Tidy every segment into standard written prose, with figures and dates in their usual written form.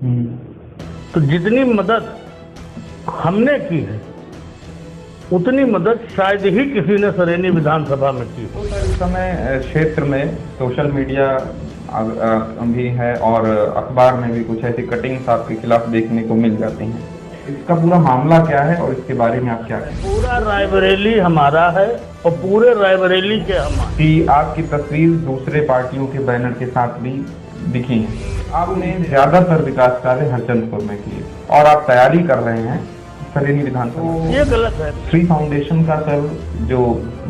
तो जितनी मदद हमने की है उतनी मदद शायद ही किसी ने सरेनी विधानसभा में की हो। इस समय क्षेत्र में सोशल मीडिया भी है और अखबार में भी कुछ ऐसी कटिंग्स आपके खिलाफ देखने को मिल जाती हैं। इसका पूरा मामला क्या है और इसके बारे में आप क्या कहें? पूरा रायबरेली हमारा है और पूरे रायबरेली के हमारे कि आपकी तस्वीर दूसरे पार्टियों के बैनर के साथ भी दिखी है। आपने ज्यादातर विकास कार्य हरचंदपुर में किए और आप तैयारी कर रहे हैं सरेनी विधानसभा। ये गलत है। श्री फाउंडेशन का सर जो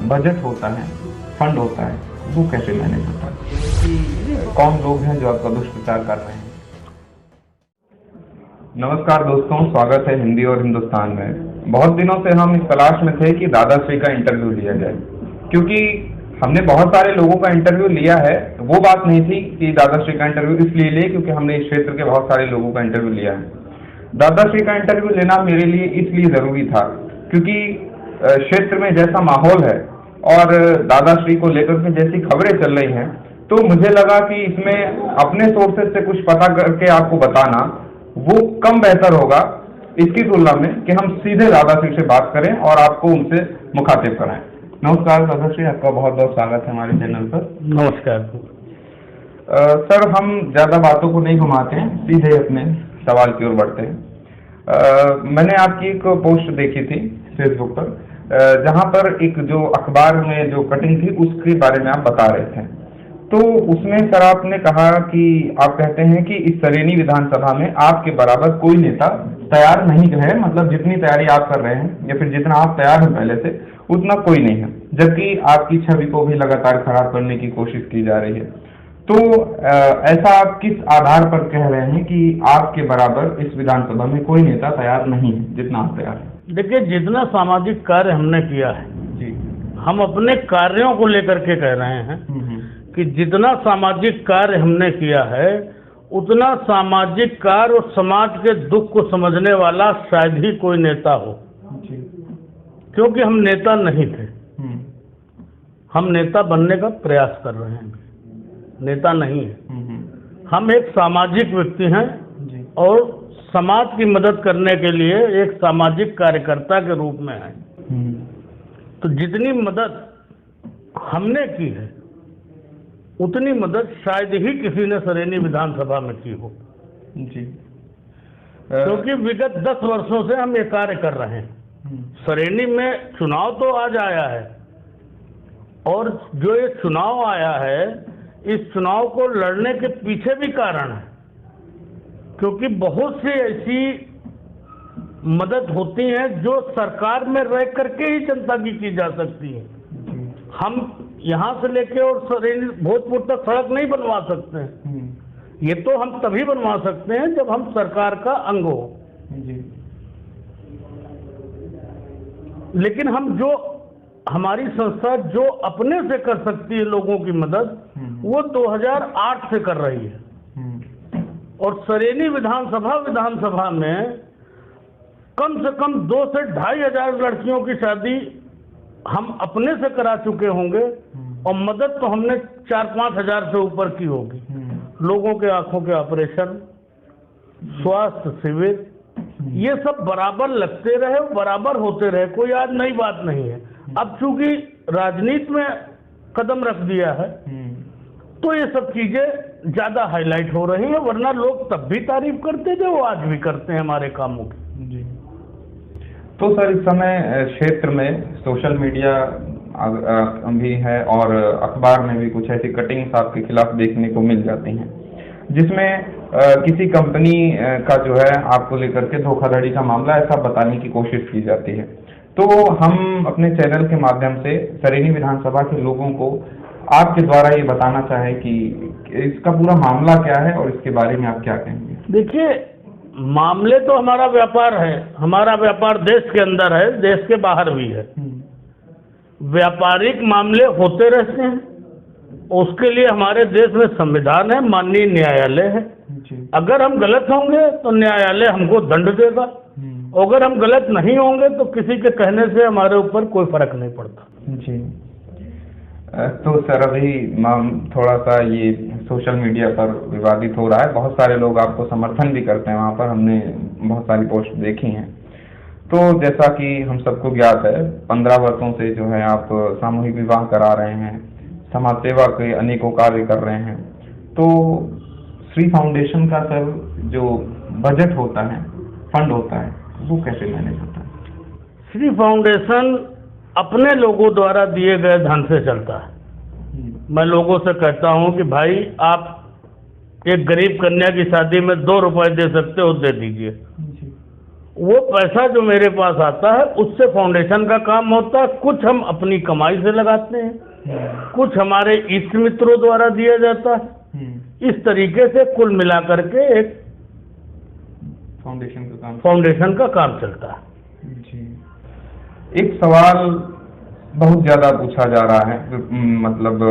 बजट होता है, फंड होता है, वो कैसे मैनेज होता है? कौन लोग हैं जो आपका दुष्प्रचार कर रहे हैं? नमस्कार दोस्तों, स्वागत है हिंदी और हिंदुस्तान में। बहुत दिनों से हम इस तलाश में थे कि दादाश्री का इंटरव्यू लिया जाए, क्योंकि हमने बहुत सारे लोगों का इंटरव्यू लिया है। वो बात नहीं थी कि दादाश्री का इंटरव्यू इसलिए लिए क्योंकि हमने इस क्षेत्र के बहुत सारे लोगों का इंटरव्यू लिया है। दादाश्री का इंटरव्यू लेना मेरे लिए इसलिए जरूरी था क्योंकि क्षेत्र में जैसा माहौल है और दादाश्री को लेकर के जैसी खबरें चल रही हैं, तो मुझे लगा कि इसमें अपने सोर्सेज से कुछ पता करके आपको बताना वो कम बेहतर होगा इसकी तुलना में कि हम सीधे दादाश्री से बात करें और आपको उनसे मुखातिब कराएं। नमस्कार दादाश्री, आपका बहुत बहुत स्वागत है हमारे चैनल पर। नमस्कार सर, हम ज्यादा बातों को नहीं घुमाते हैं, सीधे अपने सवाल की ओर बढ़ते हैं। मैंने आपकी एक पोस्ट देखी थी फेसबुक पर, जहां पर एक जो अखबार में जो कटिंग थी उसके बारे में आप बता रहे थे। तो उसमें सर आपने कहा कि आप कहते हैं कि इस सरेनी विधानसभा में आपके बराबर कोई नेता तैयार नहीं है, मतलब जितनी तैयारी आप कर रहे हैं या फिर जितना आप तैयार हैं पहले से, उतना कोई नहीं है, जबकि आपकी छवि को भी लगातार खराब करने की कोशिश की जा रही है। तो ऐसा आप किस आधार पर कह रहे हैं कि आपके बराबर इस विधानसभा में कोई नेता तैयार नहीं है जितना आप तैयार हैं? देखिए, जितना सामाजिक कार्य हमने किया है जी, हम अपने कार्यों को लेकर के कह रहे हैं कि जितना सामाजिक कार्य हमने किया है उतना सामाजिक कार्य और समाज के दुख को समझने वाला शायद ही कोई नेता हो जी, क्योंकि हम नेता नहीं थे। हम नेता बनने का प्रयास कर रहे हैं, नेता नहीं है। हम एक सामाजिक व्यक्ति हैं जी, और समाज की मदद करने के लिए एक सामाजिक कार्यकर्ता के रूप में हैं। तो जितनी मदद हमने की है उतनी मदद शायद ही किसी ने सरेनी विधानसभा में की हो जी, क्योंकि विगत 10 वर्षों से हम ये कार्य कर रहे हैं। सरेनी में चुनाव तो आज आया है और जो ये चुनाव आया है इस चुनाव को लड़ने के पीछे भी कारण है, क्योंकि बहुत सी ऐसी मदद होती है जो सरकार में रह करके ही जनता की जा सकती है। हम यहाँ से लेके और सरेनी भोजपुर तक सड़क नहीं बनवा सकते हैं। ये तो हम तभी बनवा सकते हैं जब हम सरकार का अंग हो। लेकिन हम जो हमारी संस्था जो अपने से कर सकती है लोगों की मदद, वो 2008 से कर रही है। और सरेनी विधानसभा में कम से कम 2 से 2,500 लड़कियों की शादी हम अपने से करा चुके होंगे और मदद तो हमने 4-5 हजार से ऊपर की होगी। लोगों के आंखों के ऑपरेशन, स्वास्थ्य शिविर, ये सब बराबर लगते रहे, बराबर होते रहे, कोई आज नई बात नहीं है। अब चूंकि राजनीति में कदम रख दिया है तो ये सब चीजें ज्यादा हाईलाइट हो रही हैं, वरना लोग तब भी तारीफ करते थे, वो आज भी करते हैं हमारे कामों की। जी। तो सर इस समय क्षेत्र में सोशल मीडिया भी है और अखबार में भी कुछ ऐसी कटिंग्स आपके खिलाफ देखने को मिल जाती हैं, जिसमें किसी कंपनी का जो है आपको लेकर के धोखाधड़ी का मामला ऐसा बताने की कोशिश की जाती है। तो हम अपने चैनल के माध्यम से सरेनी विधानसभा के लोगों को आपके द्वारा ये बताना चाहें कि इसका पूरा मामला क्या है और इसके बारे में आप क्या कहेंगे? देखिए, मामले तो हमारा व्यापार है, हमारा व्यापार देश के अंदर है, देश के बाहर भी है। व्यापारिक मामले होते रहते हैं, उसके लिए हमारे देश में संविधान है, माननीय न्यायालय है। अगर हम गलत होंगे तो न्यायालय हमको दंड देगा, अगर हम गलत नहीं होंगे तो किसी के कहने से हमारे ऊपर कोई फर्क नहीं पड़ता। जी। तो सर अभी थोड़ा सा ये सोशल मीडिया पर विवादित हो रहा है, बहुत सारे लोग आपको समर्थन भी करते हैं, वहाँ पर हमने बहुत सारी पोस्ट देखी हैं। तो जैसा कि हम सबको ज्ञात है 15 वर्षों से जो है आप सामूहिक विवाह करा रहे हैं, समाज सेवा के अनेकों कार्य कर रहे हैं। तो श्री फाउंडेशन का सर जो बजट होता है, फंड होता है, वो कैसे मैनेज होता है? श्री फाउंडेशन अपने लोगों द्वारा दिए गए धन से चलता है। मैं लोगों से कहता हूं कि भाई आप एक गरीब कन्या की शादी में 2 रुपए दे सकते हो, दे दीजिए। वो पैसा जो मेरे पास आता है उससे फाउंडेशन का काम होता है। कुछ हम अपनी कमाई से लगाते हैं, कुछ हमारे इष्ट मित्रों द्वारा दिया जाता है। इस तरीके से कुल मिलाकर के एक फाउंडेशन का काम चलता है। जी। एक सवाल बहुत ज्यादा पूछा जा रहा है, मतलब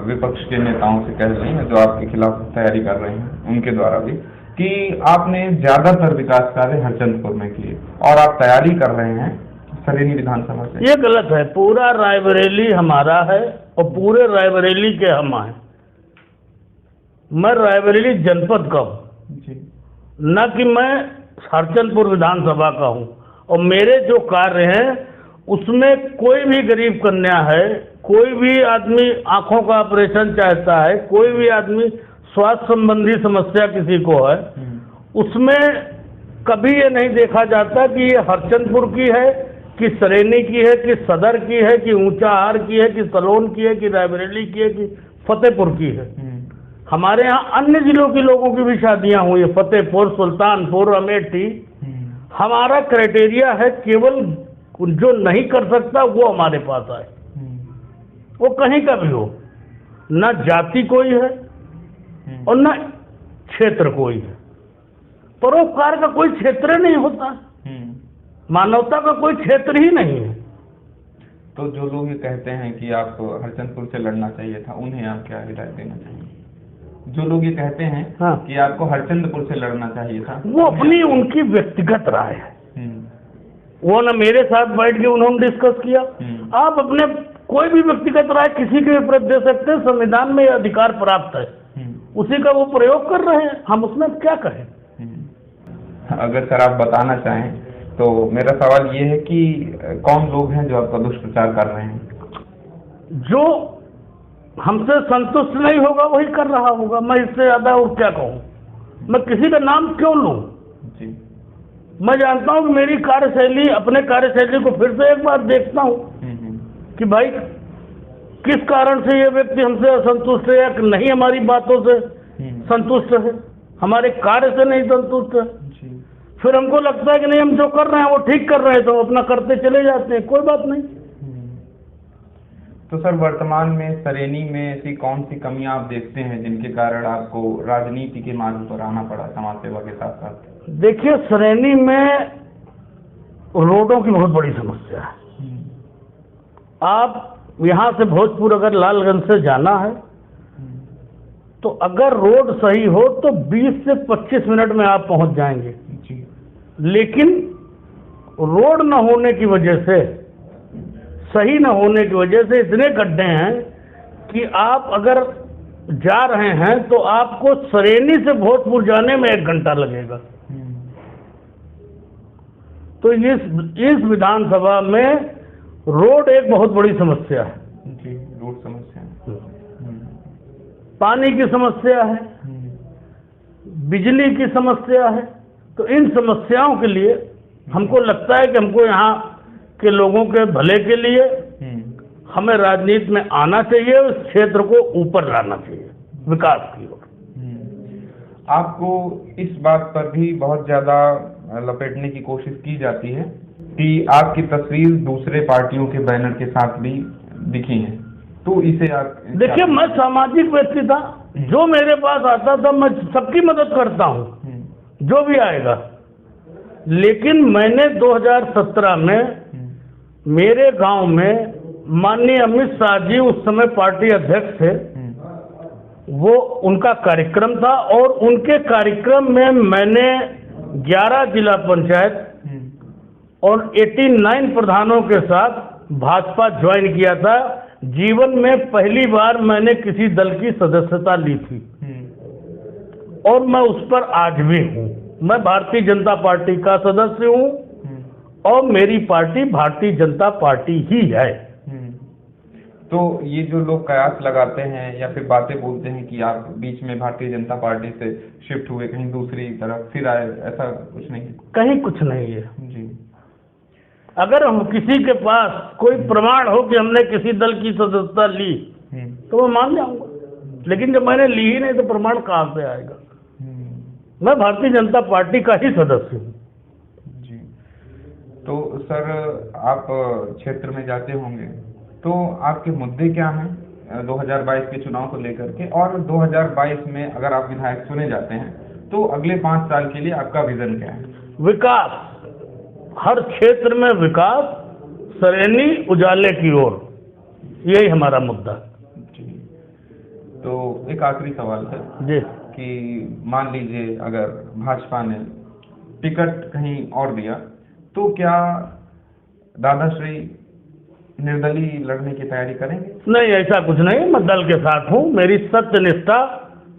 विपक्ष के नेताओं से कह रहे हैं जो आपके खिलाफ तैयारी कर रहे हैं उनके द्वारा भी, कि आपने ज्यादातर विकास कार्य हरचंदपुर में किए और आप तैयारी कर रहे हैं सरेनी विधानसभा से। ये गलत है। पूरा रायबरेली हमारा है और पूरे रायबरेली के हम हैं। मैं रायबरेली जनपद का हूँ, न कि मैं हरचंदपुर विधानसभा का हूँ। और मेरे जो कार्य हैं उसमें कोई भी गरीब कन्या है, कोई भी आदमी आंखों का ऑपरेशन चाहता है, कोई भी आदमी स्वास्थ्य संबंधी समस्या किसी को है, उसमें कभी ये नहीं देखा जाता कि ये हरचंदपुर की है कि सरेनी की है कि सदर की है कि ऊंचाहार की है कि सलोन की है कि रायबरेली की है कि फतेहपुर की है। हमारे यहाँ अन्य जिलों के लोगों की भी शादियां हुई है, फतेहपुर, सुल्तानपुर, अमेठी। हमारा क्राइटेरिया है केवल जो नहीं कर सकता वो हमारे पास आए, वो कहीं का भी हो, न जाति कोई है और न क्षेत्र कोई है। परोपकार का कोई क्षेत्र नहीं होता, मानवता का कोई क्षेत्र ही नहीं है। तो जो लोग ये कहते हैं कि आपको हरचंदपुर से लड़ना चाहिए था, उन्हें आप क्या हिदायत देना चाहिए? जो लोग ये कहते हैं हाँ, कि आपको हरचंदपुर से लड़ना चाहिए था, वो अपनी उनकी व्यक्तिगत राय है। वो ना मेरे साथ बैठ के उन्होंने डिस्कस किया। आप अपने कोई भी व्यक्तिगत राय किसी के विपरीत दे सकते हैं, संविधान में अधिकार प्राप्त है, उसी का वो प्रयोग कर रहे हैं, हम उसमें क्या कहें। अगर सर आप बताना चाहें तो मेरा सवाल ये है कि कौन लोग हैं जो आपका दुष्प्रचार कर रहे हैं? जो हमसे संतुष्ट नहीं होगा वही कर रहा होगा। मैं इससे ज्यादा और क्या कहूँ, मैं किसी का नाम क्यों लूँ? मैं जानता हूँ कि मेरी कार्यशैली, अपने कार्यशैली को फिर से एक बार देखता हूँ कि भाई किस कारण से ये व्यक्ति हमसे असंतुष्ट है या नहीं, हमारी बातों से संतुष्ट है, हमारे कार्य से नहीं संतुष्ट है। फिर हमको लगता है कि नहीं, हम जो कर रहे हैं वो ठीक कर रहे हैं, तो अपना करते चले जाते हैं, कोई बात नहीं। तो सर वर्तमान में सरेनी में ऐसी कौन सी कमियां आप देखते हैं जिनके कारण आपको राजनीति के मार्ग पर आना पड़ा समाज सेवा के साथ साथ? देखिए, सरेनी में रोडों की बहुत बड़ी समस्या है। आप यहाँ से भोजपुर अगर लालगंज से जाना है तो अगर रोड सही हो तो 20 से 25 मिनट में आप पहुँच जाएंगे। लेकिन रोड न होने की वजह से, सही न होने की वजह से इतने गड्ढे हैं कि आप अगर जा रहे हैं तो आपको सरेनी से भोजपुर जाने में 1 घंटा लगेगा। तो इस विधानसभा में रोड एक बहुत बड़ी समस्या है। जी, रोड समस्या है। पानी की समस्या है, बिजली की समस्या है। तो इन समस्याओं के लिए हमको लगता है कि हमको यहाँ के लोगों के भले के लिए हमें राजनीति में आना चाहिए, उस क्षेत्र को ऊपर लाना चाहिए विकास की ओर। आपको इस बात पर भी बहुत ज्यादा लपेटने की कोशिश की जाती है कि आपकी तस्वीर दूसरे पार्टियों के बैनर के साथ भी दिखी है, तो इसे आप देखिए, मैं सामाजिक व्यक्ति था, जो मेरे पास आता था मैं सबकी मदद करता हूँ, जो भी आएगा। लेकिन मैंने 2017 में मेरे गांव में माननीय अमित शाह जी, उस समय पार्टी अध्यक्ष थे, वो उनका कार्यक्रम था और उनके कार्यक्रम में मैंने 11 जिला पंचायत और 89 प्रधानों के साथ भाजपा ज्वाइन किया था जीवन में पहली बार मैंने किसी दल की सदस्यता ली थी और मैं उस पर आज भी हूँ। मैं भारतीय जनता पार्टी का सदस्य हूँ और मेरी पार्टी भारतीय जनता पार्टी ही है। तो ये जो लोग कयास लगाते हैं या फिर बातें बोलते हैं कि आप बीच में भारतीय जनता पार्टी से शिफ्ट हुए कहीं दूसरी तरफ फिर आए, ऐसा कुछ नहीं है? कहीं कुछ नहीं है जी। अगर हम किसी के पास कोई प्रमाण हो कि हमने किसी दल की सदस्यता ली तो मैं मान जाऊंगा, लेकिन जब मैंने ली ही नहीं तो प्रमाण कहाँ से आएगा। मैं भारतीय जनता पार्टी का ही सदस्य हूँ। जी। तो सर आप क्षेत्र में जाते होंगे तो आपके मुद्दे क्या हैं 2022 के चुनाव को लेकर के, और 2022 में अगर आप विधायक चुने जाते हैं तो अगले 5 साल के लिए आपका विजन क्या है? विकास, हर क्षेत्र में विकास, सरेनी उजाले की ओर, यही हमारा मुद्दा है। जी। तो एक आखिरी सवाल है जी, कि मान लीजिए अगर भाजपा ने टिकट कहीं और दिया तो क्या दादाश्री निर्दलीय लड़ने की तैयारी करेंगे? नहीं, ऐसा कुछ नहीं, मैं दल के साथ हूँ, मेरी सत्यनिष्ठा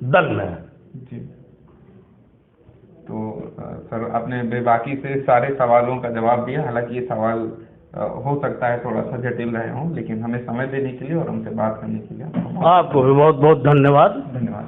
दल में है। जी। तो सर आपने बेबाकी से सारे सवालों का जवाब दिया। हालांकि ये सवाल हो सकता है थोड़ा सा जटिल रहे हों, लेकिन हमें समय देने के लिए और हमसे बात करने के लिए आपको भी बहुत बहुत धन्यवाद। धन्यवाद।